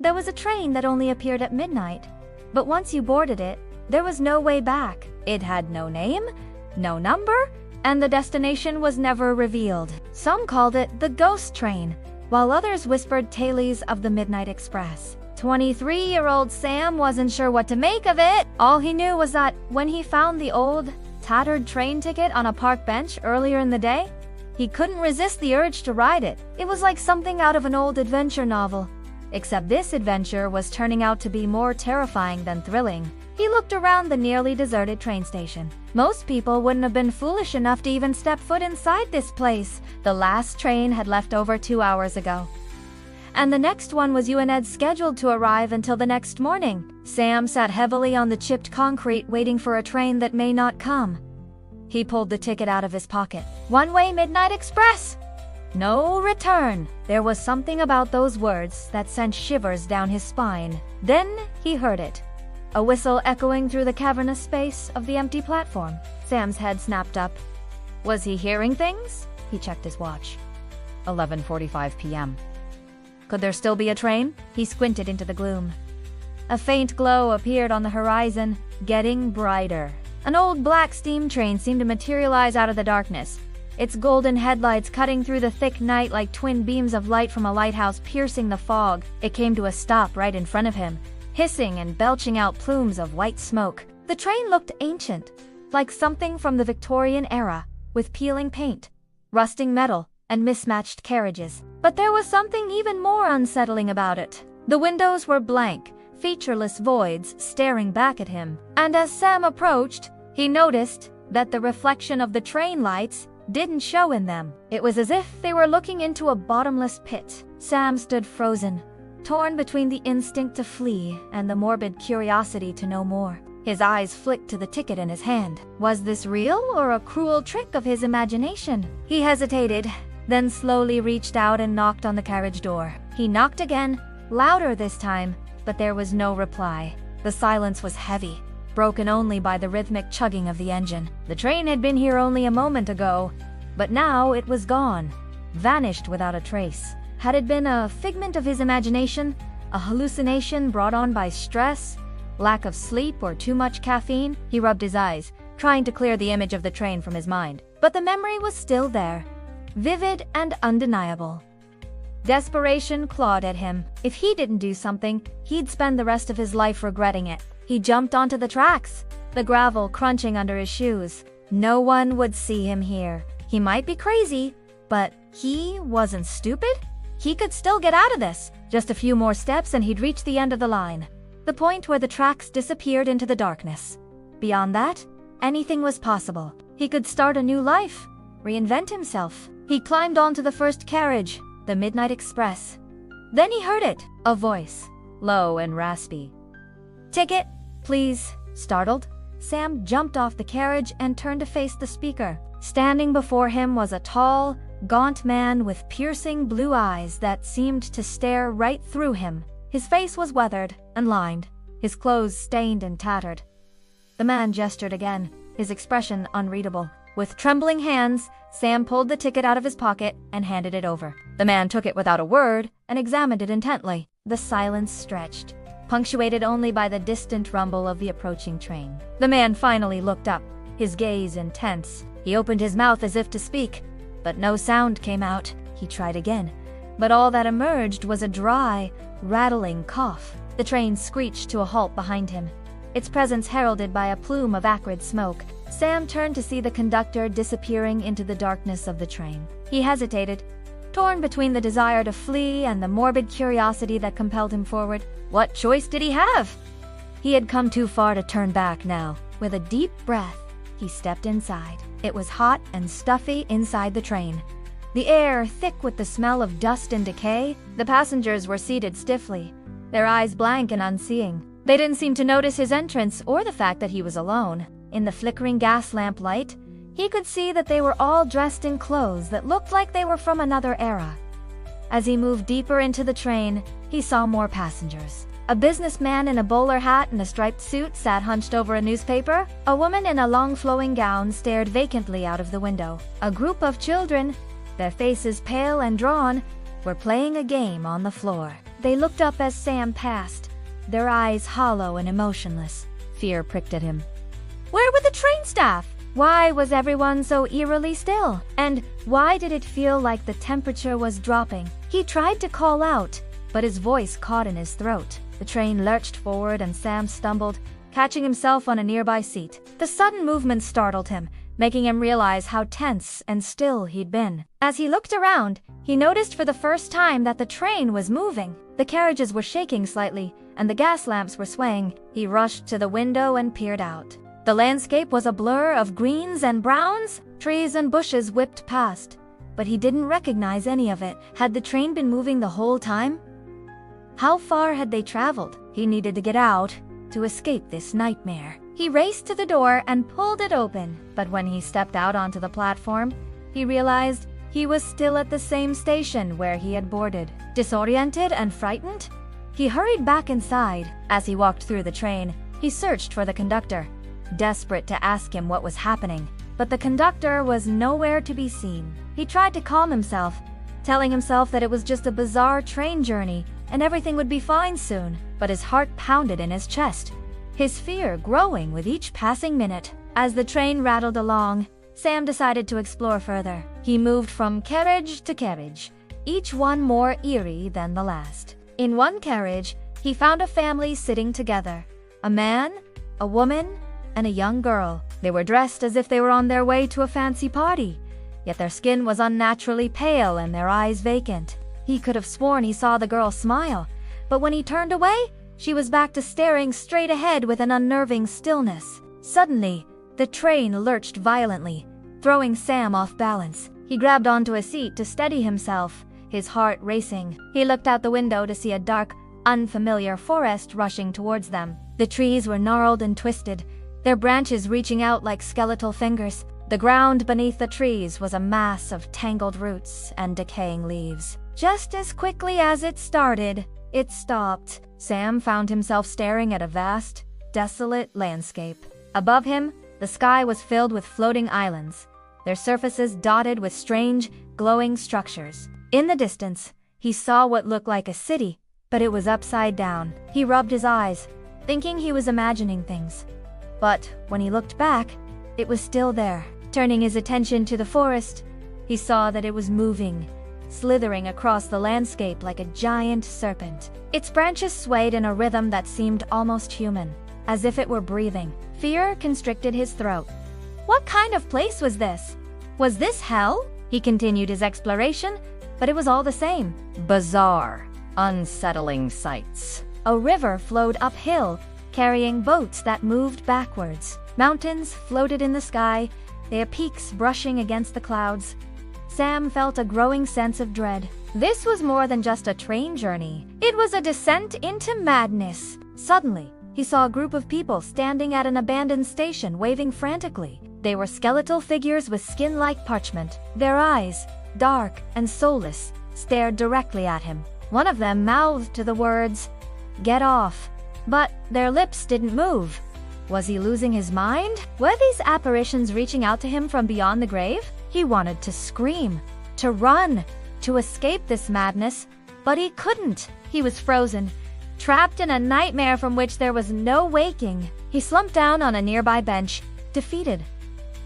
There was a train that only appeared at midnight, but once you boarded it, there was no way back. It had no name, no number, and the destination was never revealed. Some called it the ghost train, while others whispered tales of the Midnight Express. 23-year-old Sam wasn't sure what to make of it. All he knew was that when he found the old, tattered train ticket on a park bench earlier in the day, he couldn't resist the urge to ride it. It was like something out of an old adventure novel, except this adventure was turning out to be more terrifying than thrilling. He looked around the nearly deserted train station. Most people wouldn't have been foolish enough to even step foot inside this place. The last train had left over 2 hours ago, and the next one was UNED's scheduled to arrive until the next morning. Sam sat heavily on the chipped concrete waiting for a train that may not come. He pulled the ticket out of his pocket. One-way Midnight Express! No return. There was something about those words that sent shivers down his spine. Then he heard it. A whistle echoing through the cavernous space of the empty platform. Sam's head snapped up. Was he hearing things? He checked his watch. 11:45 p.m. Could there still be a train? He squinted into the gloom. A faint glow appeared on the horizon, getting brighter. An old black steam train seemed to materialize out of the darkness, its golden headlights cutting through the thick night like twin beams of light from a lighthouse piercing the fog. It came to a stop right in front of him, hissing and belching out plumes of white smoke. The train looked ancient, like something from the Victorian era, with peeling paint, rusting metal, and mismatched carriages. But there was something even more unsettling about it. The windows were blank, featureless voids staring back at him. And as Sam approached, he noticed that the reflection of the train lights didn't show in them. It was as if they were looking into a bottomless pit. Sam stood frozen, torn between the instinct to flee and the morbid curiosity to know more. His eyes flicked to the ticket in his hand. Was this real or a cruel trick of his imagination? He hesitated, then slowly reached out and knocked on the carriage door. He knocked again, louder this time, but there was no reply. The silence was heavy, broken only by the rhythmic chugging of the engine. The train had been here only a moment ago, but now it was gone, vanished without a trace. Had it been a figment of his imagination, a hallucination brought on by stress, lack of sleep, or too much caffeine? He rubbed his eyes, trying to clear the image of the train from his mind. But the memory was still there, vivid and undeniable. Desperation clawed at him. If he didn't do something, he'd spend the rest of his life regretting it. He jumped onto the tracks, the gravel crunching under his shoes. No one would see him here. He might be crazy, but he wasn't stupid. He could still get out of this. Just a few more steps and he'd reach the end of the line, the point where the tracks disappeared into the darkness. Beyond that, anything was possible. He could start a new life, reinvent himself. He climbed onto the first carriage, the Midnight Express. Then he heard it, a voice, low and raspy. "Ticket, please." Startled, Sam jumped off the carriage and turned to face the speaker. Standing before him was a tall, gaunt man with piercing blue eyes that seemed to stare right through him. His face was weathered and lined, his clothes stained and tattered. The man gestured again, his expression unreadable. With trembling hands, Sam pulled the ticket out of his pocket and handed it over. The man took it without a word and examined it intently. The silence stretched, punctuated only by the distant rumble of the approaching train. The man finally looked up, his gaze intense. He opened his mouth as if to speak, but no sound came out. He tried again, but all that emerged was a dry, rattling cough. The train screeched to a halt behind him, its presence heralded by a plume of acrid smoke. Sam turned to see the conductor disappearing into the darkness of the train. He hesitated, torn between the desire to flee and the morbid curiosity that compelled him forward. What choice did he have? He had come too far to turn back now. With a deep breath, he stepped inside. It was hot and stuffy inside the train, the air thick with the smell of dust and decay. The passengers were seated stiffly, their eyes blank and unseeing. They didn't seem to notice his entrance or the fact that he was alone. In the flickering gas lamp light, he could see that they were all dressed in clothes that looked like they were from another era. As he moved deeper into the train, he saw more passengers. A businessman in a bowler hat and a striped suit sat hunched over a newspaper. A woman in a long flowing gown stared vacantly out of the window. A group of children, their faces pale and drawn, were playing a game on the floor. They looked up as Sam passed, their eyes hollow and emotionless. Fear pricked at him. Where were the train staff? Why was everyone so eerily still? And why did it feel like the temperature was dropping? He tried to call out, but his voice caught in his throat. The train lurched forward and Sam stumbled, catching himself on a nearby seat. The sudden movement startled him, making him realize how tense and still he'd been. As he looked around, he noticed for the first time that the train was moving. The carriages were shaking slightly, and the gas lamps were swaying. He rushed to the window and peered out. The landscape was a blur of greens and browns. Trees and bushes whipped past, but he didn't recognize any of it. Had the train been moving the whole time? How far had they traveled? He needed to get out to escape this nightmare. He raced to the door and pulled it open, but when he stepped out onto the platform, he realized he was still at the same station where he had boarded. Disoriented and frightened, he hurried back inside. As he walked through the train, he searched for the conductor, desperate to ask him what was happening, but the conductor was nowhere to be seen. He tried to calm himself, telling himself that it was just a bizarre train journey and everything would be fine soon, but his heart pounded in his chest, his fear growing with each passing minute. As the train rattled along, Sam decided to explore further. He moved from carriage to carriage, each one more eerie than the last. In one carriage, he found a family sitting together, a man, a woman, and a young girl. They were dressed as if they were on their way to a fancy party, yet their skin was unnaturally pale and their eyes vacant. He could have sworn he saw the girl smile, but when he turned away, she was back to staring straight ahead with an unnerving stillness. Suddenly, the train lurched violently, throwing Sam off balance. He grabbed onto a seat to steady himself, his heart racing. He looked out the window to see a dark, unfamiliar forest rushing towards them. The trees were gnarled and twisted, their branches reaching out like skeletal fingers. The ground beneath the trees was a mass of tangled roots and decaying leaves. Just as quickly as it started, it stopped. Sam found himself staring at a vast, desolate landscape. Above him, the sky was filled with floating islands, their surfaces dotted with strange, glowing structures. In the distance, he saw what looked like a city, but it was upside down. He rubbed his eyes, thinking he was imagining things. But when he looked back, it was still there. Turning his attention to the forest, he saw that it was moving, slithering across the landscape like a giant serpent. Its branches swayed in a rhythm that seemed almost human, as if it were breathing. Fear constricted his throat. What kind of place was this? Was this hell? He continued his exploration, but it was all the same. Bizarre, unsettling sights. A river flowed uphill, carrying boats that moved backwards. Mountains floated in the sky, their peaks brushing against the clouds. Sam felt a growing sense of dread. This was more than just a train journey. It was a descent into madness. Suddenly, he saw a group of people standing at an abandoned station waving frantically. They were skeletal figures with skin like parchment. Their eyes, dark and soulless, stared directly at him. One of them mouthed the words, "Get off," but their lips didn't move. Was he losing his mind? Were these apparitions reaching out to him from beyond the grave? He wanted to scream, to run, to escape this madness, but he couldn't. He was frozen, trapped in a nightmare from which there was no waking. He slumped down on a nearby bench, defeated.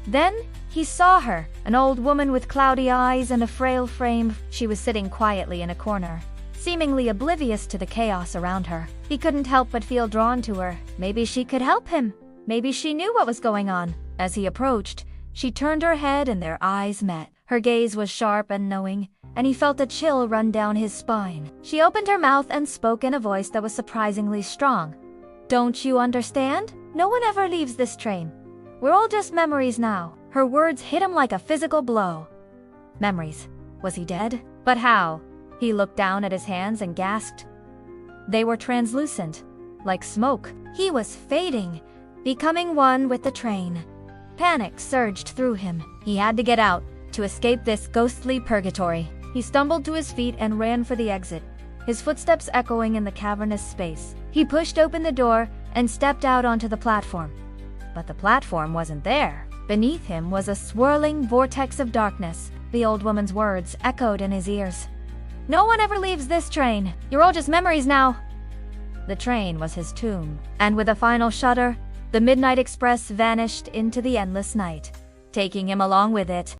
Then he saw her, an old woman with cloudy eyes and a frail frame. She was sitting quietly in a corner, seemingly oblivious to the chaos around her. He couldn't help but feel drawn to her. Maybe she could help him. Maybe she knew what was going on. As he approached, she turned her head and their eyes met. Her gaze was sharp and knowing, and he felt a chill run down his spine. She opened her mouth and spoke in a voice that was surprisingly strong. "Don't you understand? No one ever leaves this train. We're all just memories now." Her words hit him like a physical blow. Memories. Was he dead? But how? He looked down at his hands and gasped. They were translucent, like smoke. He was fading, becoming one with the train. Panic surged through him. He had to get out, to escape this ghostly purgatory. He stumbled to his feet and ran for the exit, his footsteps echoing in the cavernous space. He pushed open the door and stepped out onto the platform. But the platform wasn't there. Beneath him was a swirling vortex of darkness. The old woman's words echoed in his ears. No one ever leaves this train. You're all just memories now. The train was his tomb, and with a final shudder, the Midnight Express vanished into the endless night, taking him along with it.